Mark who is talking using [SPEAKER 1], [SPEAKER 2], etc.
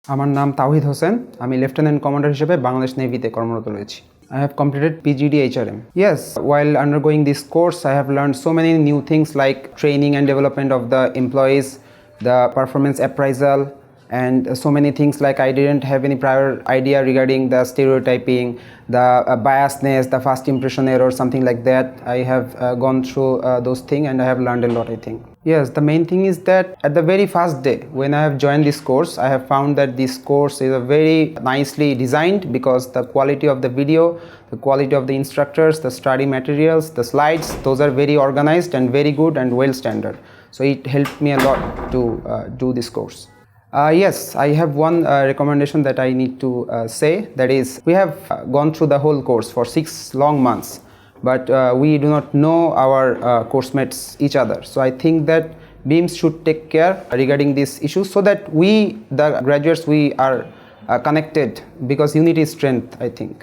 [SPEAKER 1] আমার নাম তাওহিদ হোসেন, আমি লেফটেন্যান্ট কমান্ডার হিসেবে বাংলাদেশ নেভিতে কর্মরত রয়েছি। I have completed PGDHRM. Yes, while undergoing this course, I have learned so many new things like training and development of the employees, the performance appraisal, and so many things like I didn't have any prior idea regarding the stereotyping, the biasness, the first impression error, something like that. I have gone through those things and I have learned a lot, I think. Yes, the main thing is that at the very first day when I have joined this course, I have found that this course is a very nicely designed because the quality of the video, the quality of the instructors, the study materials, the slides, those are very organized and very good and well standard. So it helped me a lot to do this course. Yes, I have one recommendation that I need to say, that is we have gone through the whole course for 6 long months, but we do not know our course mates each other. So I think that BiMS should take care regarding these issues so that we, the graduates, we are connected, because unity is strength, I think.